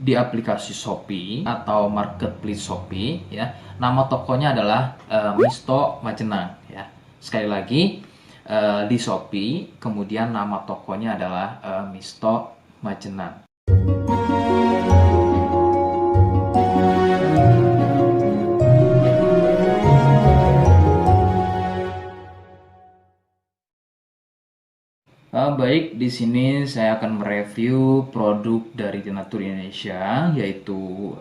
di aplikasi Shopee atau marketplace Shopee ya. Nama tokonya adalah Misto Majenang ya. Sekali lagi di Shopee, kemudian nama tokonya adalah Misto Majenang. Baik, di sini saya akan mereview produk dari Denatur Indonesia, yaitu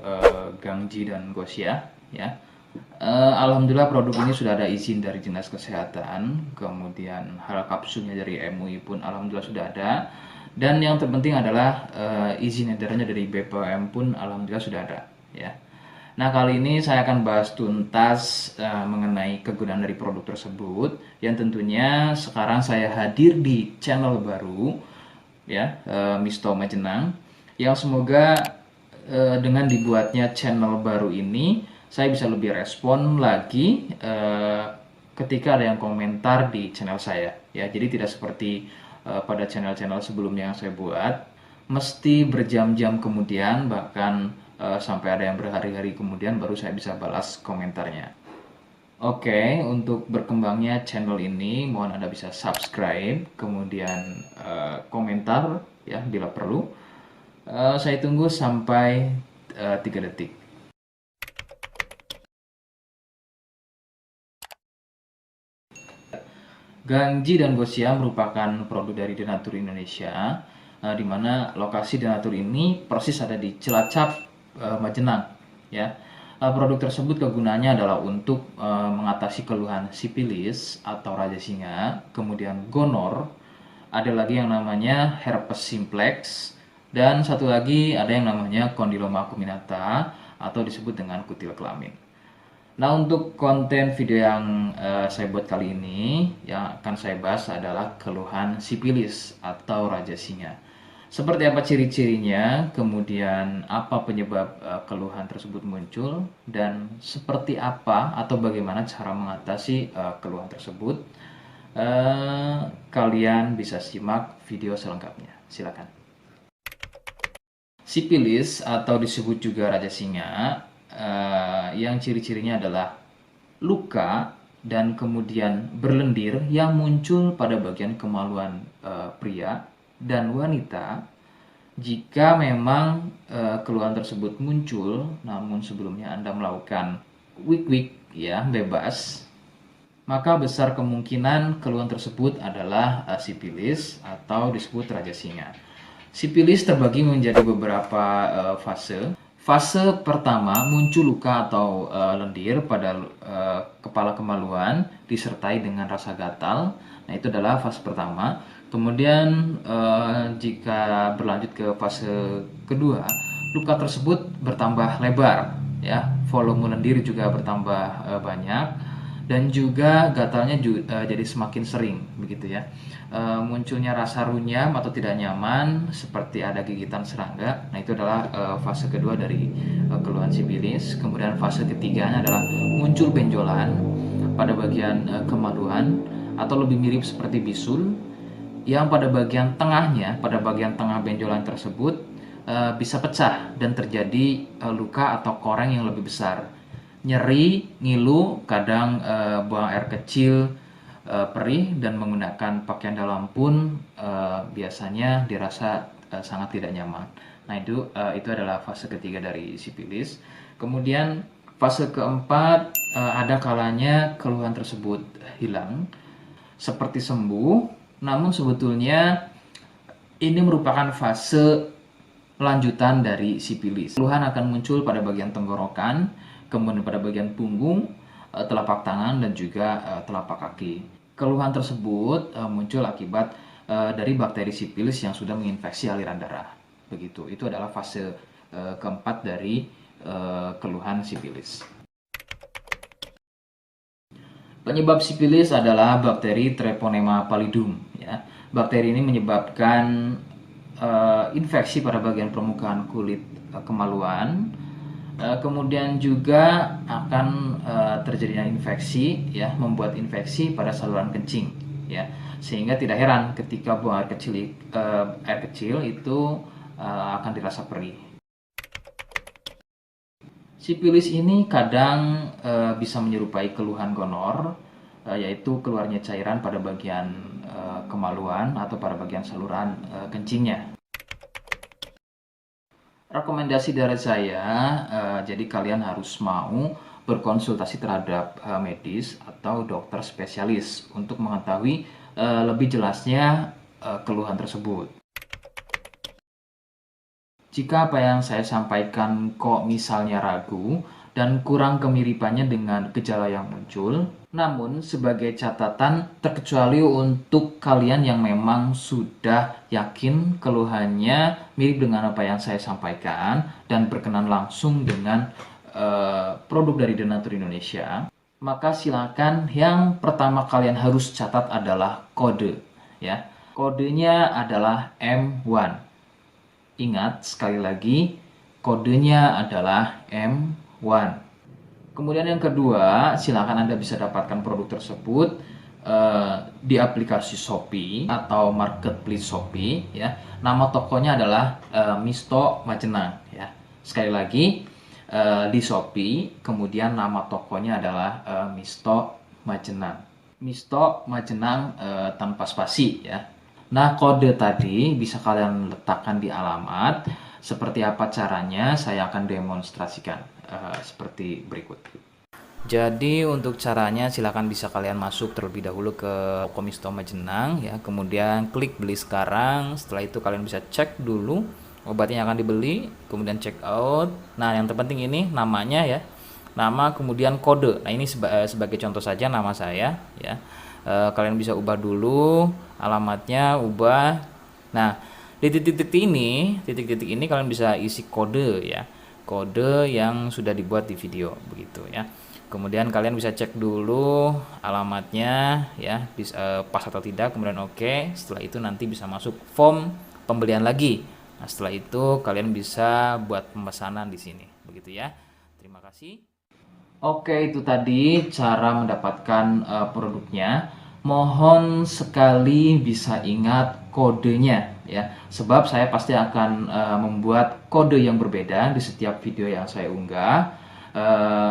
Gangji dan Gosia. Ya, alhamdulillah produk ini sudah ada izin dari Dinas Kesehatan, kemudian hal kapsulnya dari MUI pun alhamdulillah sudah ada, dan yang terpenting adalah izin edarnya dari BPOM pun alhamdulillah sudah ada. Ya. Nah, kali ini saya akan bahas tuntas mengenai kegunaan dari produk tersebut, yang tentunya sekarang saya hadir di channel baru ya, Misto Majenang, yang semoga dengan dibuatnya channel baru ini saya bisa lebih respon lagi ketika ada yang komentar di channel saya ya. Jadi tidak seperti pada channel-channel sebelumnya yang saya buat, mesti berjam-jam kemudian, bahkan sampai ada yang berhari-hari kemudian baru saya bisa balas komentarnya. Oke, untuk berkembangnya channel ini mohon Anda bisa subscribe, kemudian komentar ya bila perlu. Saya tunggu sampai 3 detik. Gangji dan Gosia merupakan produk dari Denatur Indonesia, di mana lokasi Denatur ini persis ada di Cilacap, Majenang. Ya, produk tersebut kegunaannya adalah untuk mengatasi keluhan sipilis atau raja singa, kemudian gonor, ada lagi yang namanya herpes simplex, dan satu lagi ada yang namanya kondiloma acuminata atau disebut dengan kutil kelamin. Nah, untuk konten video yang saya buat kali ini, yang akan saya bahas adalah keluhan sipilis atau raja singa. Seperti apa ciri-cirinya, kemudian apa penyebab keluhan tersebut muncul, dan seperti apa atau bagaimana cara mengatasi keluhan tersebut. Kalian bisa simak video selengkapnya. Silakan. Sipilis atau disebut juga raja singa, yang ciri-cirinya adalah luka dan kemudian berlendir yang muncul pada bagian kemaluan pria dan wanita jika memang keluhan tersebut muncul namun sebelumnya Anda melakukan wik-wik ya bebas, maka besar kemungkinan keluhan tersebut adalah sipilis atau disebut raja singa. Sipilis terbagi menjadi beberapa fase. Fase pertama muncul luka atau lendir pada kepala kemaluan disertai dengan rasa gatal. Nah, itu adalah fase pertama. Kemudian jika berlanjut ke fase kedua, luka tersebut bertambah lebar, ya, volume lendir juga bertambah banyak, dan juga gatalnya jadi semakin sering, begitu ya. Munculnya rasa runyam atau tidak nyaman seperti ada gigitan serangga. Nah, itu adalah fase kedua dari keluhan sipilis. Kemudian fase ketiganya adalah muncul benjolan pada bagian kemaluan atau lebih mirip seperti bisul, yang pada bagian tengahnya, pada bagian tengah benjolan tersebut bisa pecah dan terjadi luka atau koreng yang lebih besar. Nyeri, ngilu, kadang buang air kecil, perih, dan menggunakan pakaian dalam pun biasanya dirasa sangat tidak nyaman. Nah, itu adalah fase ketiga dari sipilis. Kemudian fase keempat, ada kalanya keluhan tersebut hilang seperti sembuh, namun sebetulnya ini merupakan fase lanjutan dari sipilis. Keluhan akan muncul pada bagian tenggorokan, kemudian pada bagian punggung, telapak tangan, dan juga telapak kaki. Keluhan tersebut muncul akibat dari bakteri sipilis yang sudah menginfeksi aliran darah. Begitu. Itu adalah fase keempat dari keluhan sipilis. Penyebab sipilis adalah bakteri Treponema pallidum. Ya. Bakteri ini menyebabkan infeksi pada bagian permukaan kulit kemaluan. Kemudian juga akan terjadinya infeksi, ya, membuat infeksi pada saluran kencing, ya, sehingga tidak heran ketika buang air kecil itu akan dirasa perih. Sipilis ini kadang bisa menyerupai keluhan gonor, yaitu keluarnya cairan pada bagian kemaluan atau pada bagian saluran kencingnya. Rekomendasi dari saya, jadi kalian harus mau berkonsultasi terhadap medis atau dokter spesialis untuk mengetahui lebih jelasnya keluhan tersebut. Jika apa yang saya sampaikan kok misalnya ragu dan kurang kemiripannya dengan gejala yang muncul, namun sebagai catatan terkecuali untuk kalian yang memang sudah yakin keluhannya mirip dengan apa yang saya sampaikan dan berkenan langsung dengan produk dari Denatur Indonesia, maka silakan yang pertama kalian harus catat adalah kode, ya. Kodenya adalah M1. Ingat sekali lagi, kodenya adalah M1. Kemudian yang kedua, silakan Anda bisa dapatkan produk tersebut di aplikasi Shopee atau marketplace Shopee, ya. Nama tokonya adalah Misto Majenang, ya. Sekali lagi, di Shopee, kemudian nama tokonya adalah Misto Majenang. Misto Majenang tanpa spasi, ya. Nah, kode tadi bisa kalian letakkan di alamat. Seperti apa caranya, saya akan demonstrasikan seperti berikut. Jadi untuk caranya silakan bisa kalian masuk terlebih dahulu ke Misto Majenang, ya. Kemudian klik beli sekarang. Setelah itu kalian bisa cek dulu obatnya yang akan dibeli, kemudian check out. Nah, yang terpenting ini namanya, ya. Nama kemudian kode. Nah, ini sebagai contoh saja nama saya, ya. Kalian bisa ubah dulu alamatnya, ubah. Nah, di titik-titik ini kalian bisa isi kode, ya. Kode yang sudah dibuat di video begitu, ya. Kemudian kalian bisa cek dulu alamatnya, ya, bisa pas atau tidak, kemudian oke. Setelah itu nanti bisa masuk form pembelian lagi. Nah, setelah itu kalian bisa buat pemesanan di sini begitu, ya. Terima kasih. Oke, itu tadi cara mendapatkan produknya. Mohon sekali bisa ingat kodenya, ya. Sebab saya pasti akan membuat kode yang berbeda di setiap video yang saya unggah.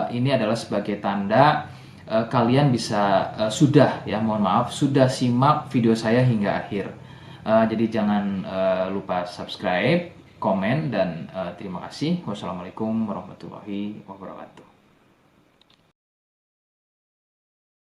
Ini adalah sebagai tanda kalian bisa sudah simak video saya hingga akhir. Jadi jangan lupa subscribe, komen, dan terima kasih. Wassalamualaikum warahmatullahi wabarakatuh.